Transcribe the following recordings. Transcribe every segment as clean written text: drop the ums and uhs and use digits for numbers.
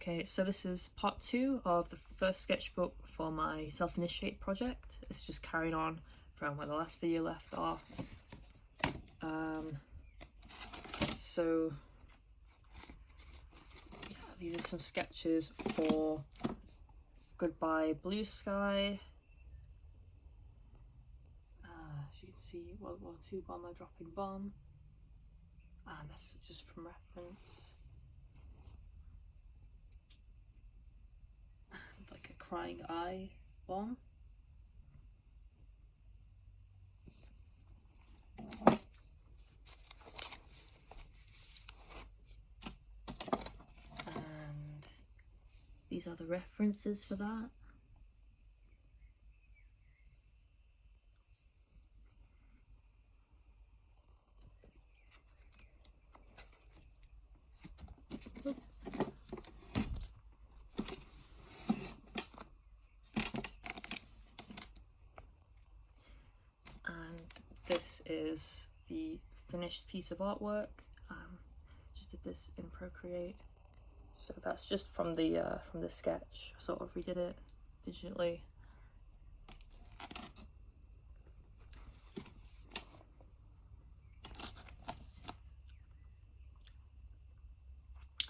Okay, so this is part 2 of the first sketchbook for my self-initiate project. It's just carrying on from where the last video left off. So yeah, these are some sketches for Goodbye Blue Sky. As you can see, World War II bomber dropping bomb. And that's just from reference. And like a crying eye bomb. And these are the references for that. This is the finished piece of artwork. Just did this in Procreate, so that's just from the sketch. I sort of redid it digitally.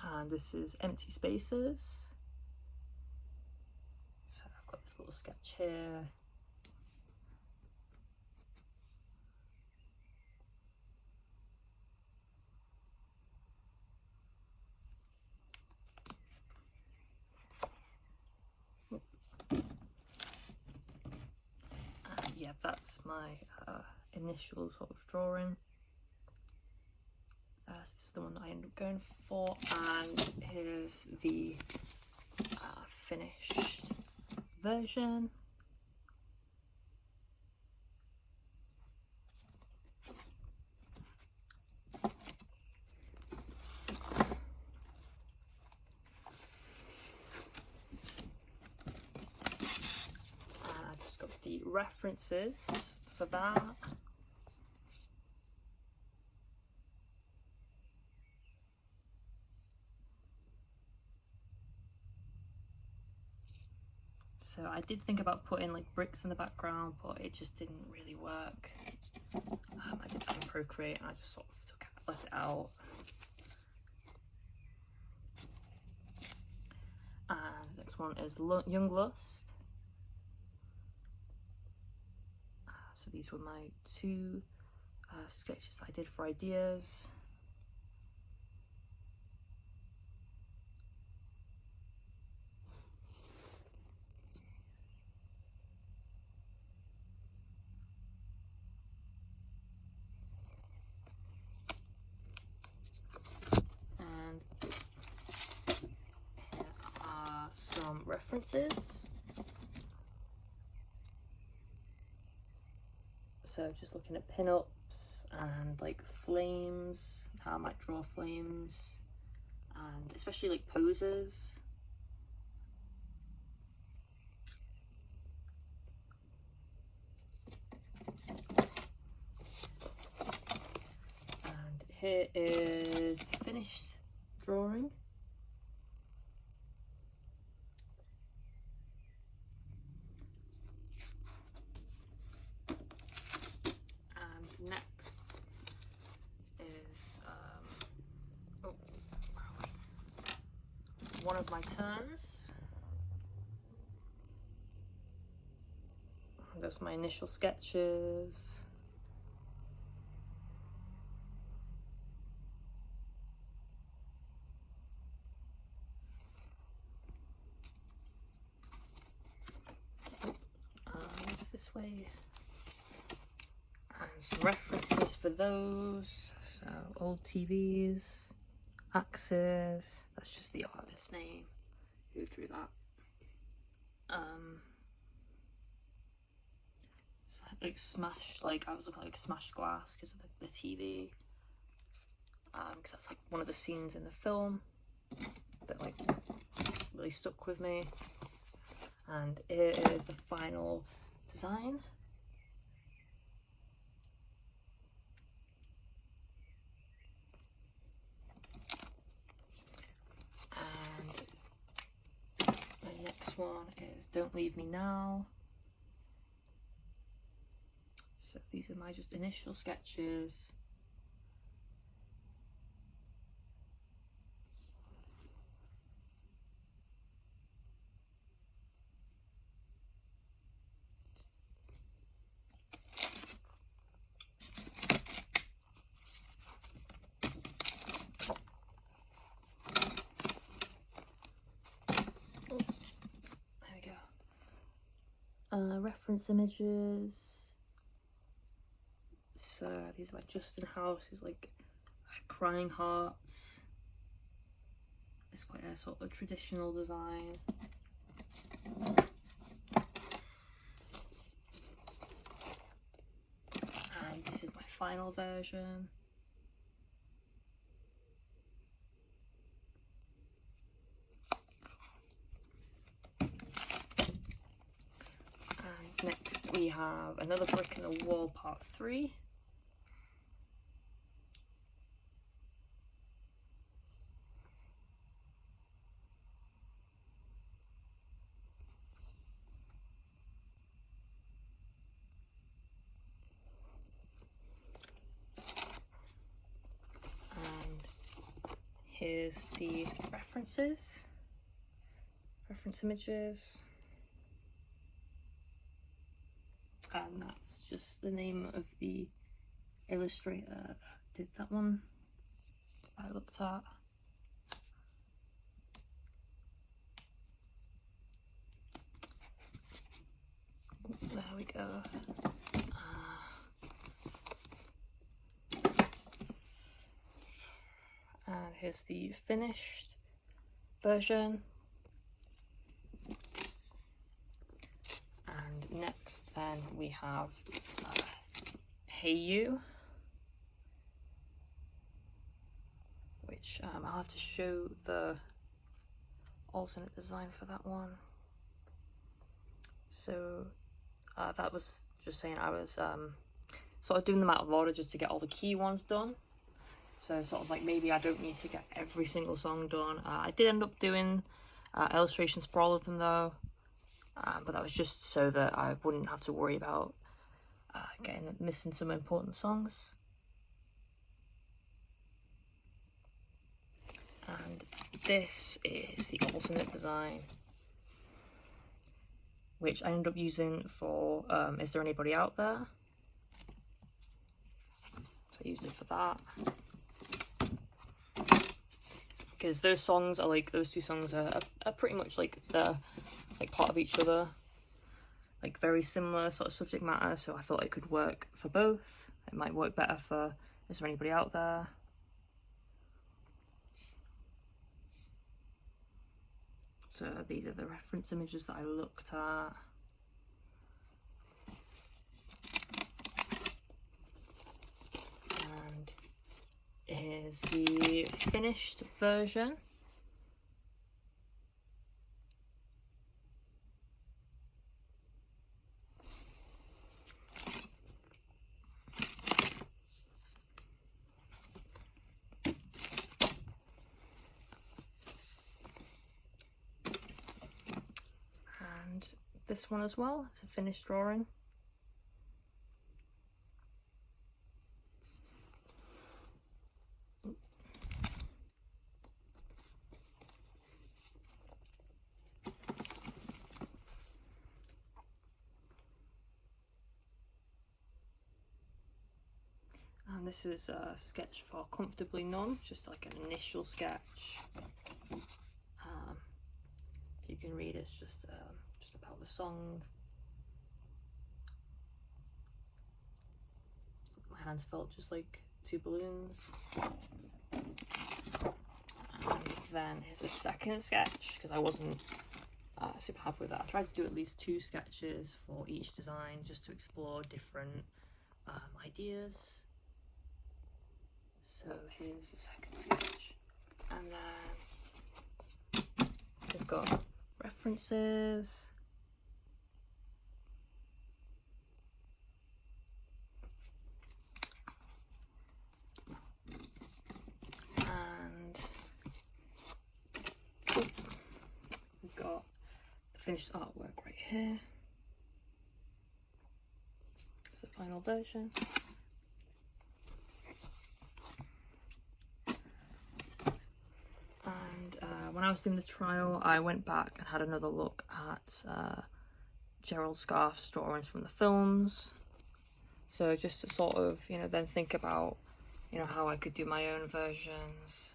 And this is empty spaces. So I've got this little sketch here. Yeah, that's my initial sort of drawing. This is the one that I ended up going for, and here's the finished version. Got the references for that. So I did think about putting like bricks in the background, but it just didn't really work. I did that in Procreate and I just sort of left it out. And the next one is Young Lust. So these were my two sketches I did for ideas. And here are some references. So just looking at pin-ups and like flames, how I might draw flames, and especially like poses. And here is the finished drawing. Next is one of my turns. Those are my initial sketches. It's this way. And some references for those. So old TVs, axes. That's just the artist's name who drew that. It's like smashed. Like I was looking at like smashed glass because of the TV. Because that's like one of the scenes in the film that like really stuck with me. And here is the final design. one is Don't Leave Me Now. So these are my just initial sketches. Reference images. So these are by Justin House. Is like Crying Hearts. It's quite a sort of traditional design. And this is my final version. Next we have Another Brick in the Wall Part 3. And here's the reference images. And that's just the name of the illustrator that did that one I looked at. There we go. And here's the finished version. And next then we have Hey You, which I'll have to show the alternate design for that one. So that was just saying I was sort of doing them out of order just to get all the key ones done. So sort of like maybe I don't need to get every single song done. I did end up doing illustrations for all of them though, but that was just so that I wouldn't have to worry about missing some important songs. And this is the alternate design, which I ended up using for Is There Anybody Out There? So I used it for that. Because those songs are like, those two songs are pretty much like they're like part of each other, like very similar sort of subject matter, so I thought it could work for both. It might work better for Is There Anybody Out There? So these are the reference images that I looked at. And here's the finished version. And this one as well, it's a finished drawing. And this is a sketch for Comfortably Numb, just like an initial sketch. If you can read, it's just about the song. My hands felt just like two balloons. And then here's a second sketch, because I wasn't super happy with that. I tried to do at least 2 sketches for each design, just to explore different ideas. So here's the second sketch, and then we've got references, and we've got the finished artwork right here. It's the final version. And when I was doing the trial, I went back and had another look at Gerald Scarfe's drawings from the films. So just to sort of, you know, then think about, you know, how I could do my own versions.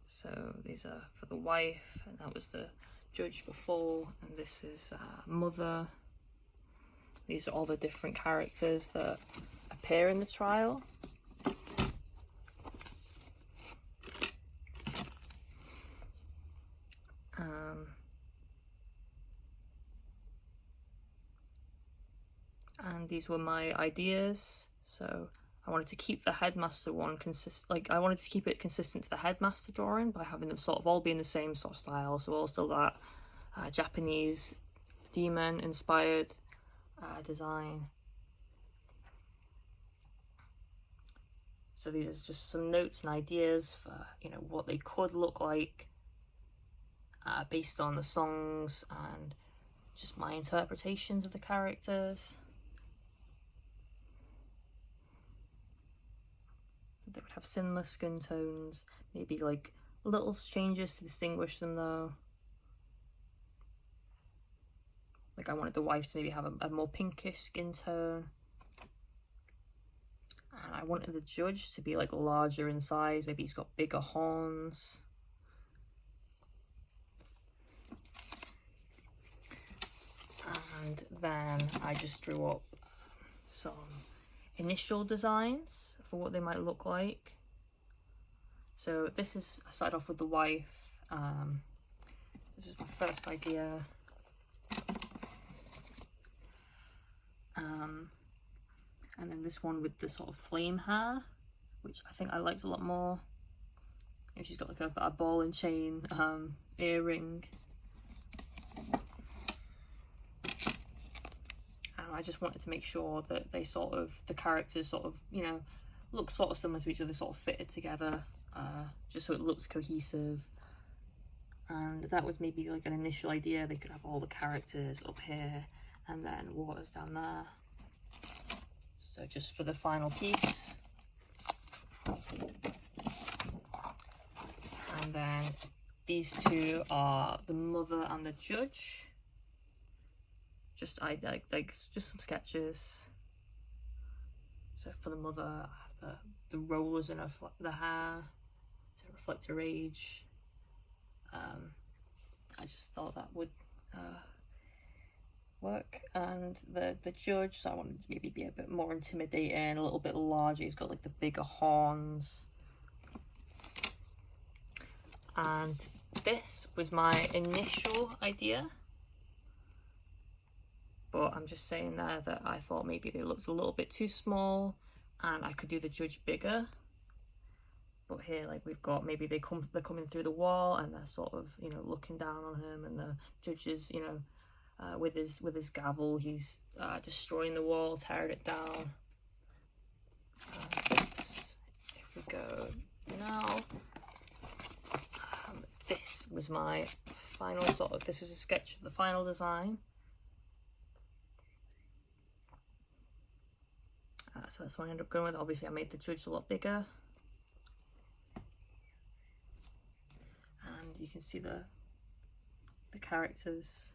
So these are for the wife, and that was the judge before, and this is mother. These are all the different characters that appear in the trial. And these were my ideas. So I wanted to keep the headmaster one I wanted to keep it consistent to the headmaster drawing by having them sort of all be in the same sort of style. So also that Japanese demon inspired design. So these are just some notes and ideas for, you know, what they could look like based on the songs and just my interpretations of the characters. They would have similar skin tones, maybe like little changes to distinguish them though. Like I wanted the wife to maybe have a more pinkish skin tone. And I wanted the judge to be like larger in size, maybe he's got bigger horns. And then I just drew up some initial designs for what they might look like. So I started off with the wife. This is my first idea. And then this one with the sort of flame hair, which I think I liked a lot more. And she's got like a ball and chain earring. And I just wanted to make sure that they the characters sort of, you know, look sort of similar to each other, sort of fitted together, just so it looks cohesive. And that was maybe like an initial idea. They could have all the characters up here and then waters down there. So just for the final piece. And then these two are the mother and the judge. Just just some sketches. So for the mother, I have the rollers in the hair to reflect her age. I just thought that would work. And the judge, so I wanted to maybe be a bit more intimidating, a little bit larger. He's got like the bigger horns. And this was my initial idea. But I'm just saying there that I thought maybe they looked a little bit too small and I could do the judge bigger. But here, like, we've got, maybe they're coming through the wall and they're sort of, you know, looking down on him, and the judge is, you know, with his gavel, he's destroying the wall, tearing it down. If we go now, this was my final this was a sketch of the final design. So that's what I ended up going with. Obviously I made the judge a lot bigger. And you can see the characters.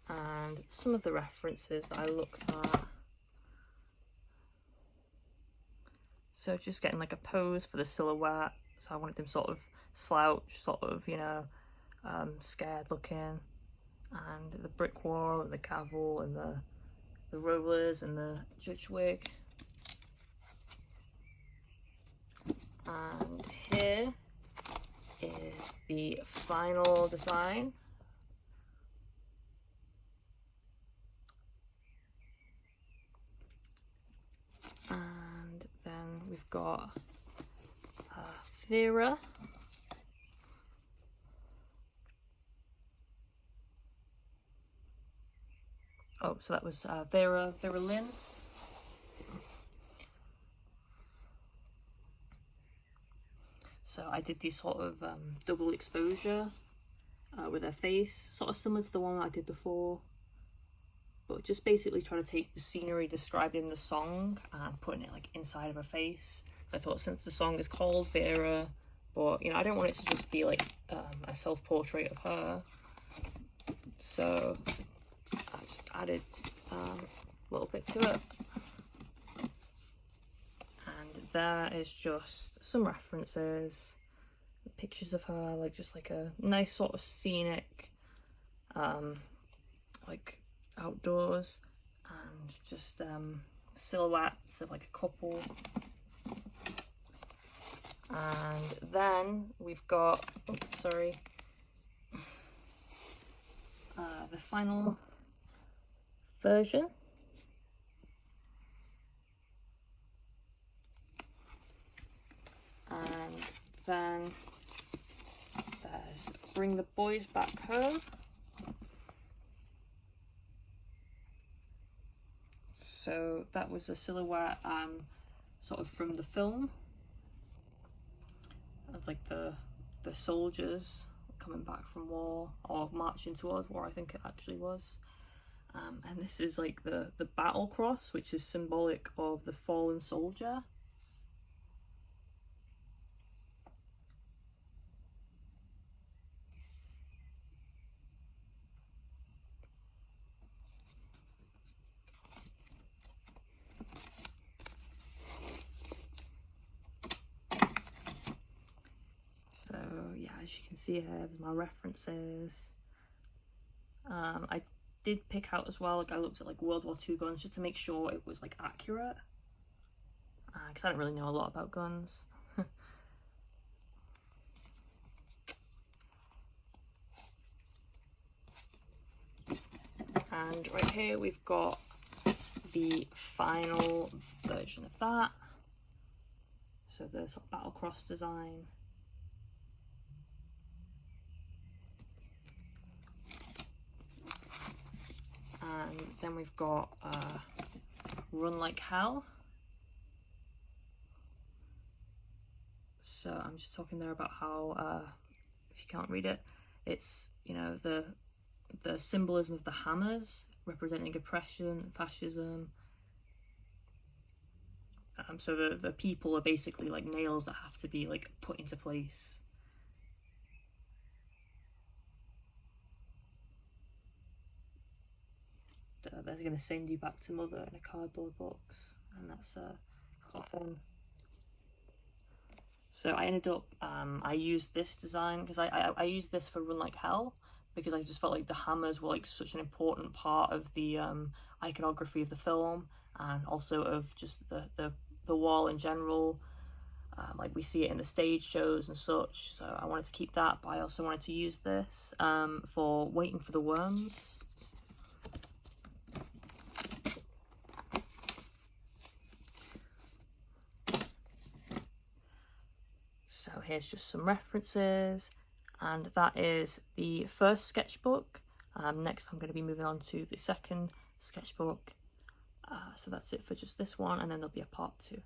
And some of the references that I looked at. So just getting like a pose for the silhouette. So I wanted them sort of slouched, sort of, you know, scared looking. And the brick wall and the gavel and the rollers and the judge wig. And here is the final design. And then we've got Vera. Oh, so that was Vera Lynn. So I did these sort of double exposure with her face, sort of similar to the one I did before, but just basically trying to take the scenery described in the song and putting it like inside of her face. So I thought, since the song is called Vera, but you know, I don't want it to just be like a self-portrait of her, so I just added a little bit to it. And there is just some references, pictures of her, like just like a nice sort of scenic like outdoors, and just silhouettes of like a couple. And then we've got, oh, sorry, the final version. And then there's Bring the Boys Back Home. So that was a silhouette sort of from the film of like the soldiers coming back from war, or marching towards war, I think it actually was. And this is like the battle cross, which is symbolic of the fallen soldier. So yeah, as you can see here, there's my references. I did pick out as well, like I looked at like World War II guns just to make sure it was like accurate, because I don't really know a lot about guns. And right here we've got the final version of that, so the sort of battle cross design. And then we've got Run Like Hell. So I'm just talking there about how, if you can't read it, it's, you know, the symbolism of the hammers representing oppression, fascism. So the people are basically like nails that have to be like put into place. They're going to send you back to mother in a cardboard box, and that's a coffin. So I ended up, I used this design because I used this for Run Like Hell, because I just felt like the hammers were like such an important part of the iconography of the film, and also of just the wall in general. Like we see it in the stage shows and such, so I wanted to keep that, but I also wanted to use this for Waiting for the Worms. So here's just some references, and that is the first sketchbook. Next I'm going to be moving on to the second sketchbook. So that's it for just this one, and then there'll be a part 2.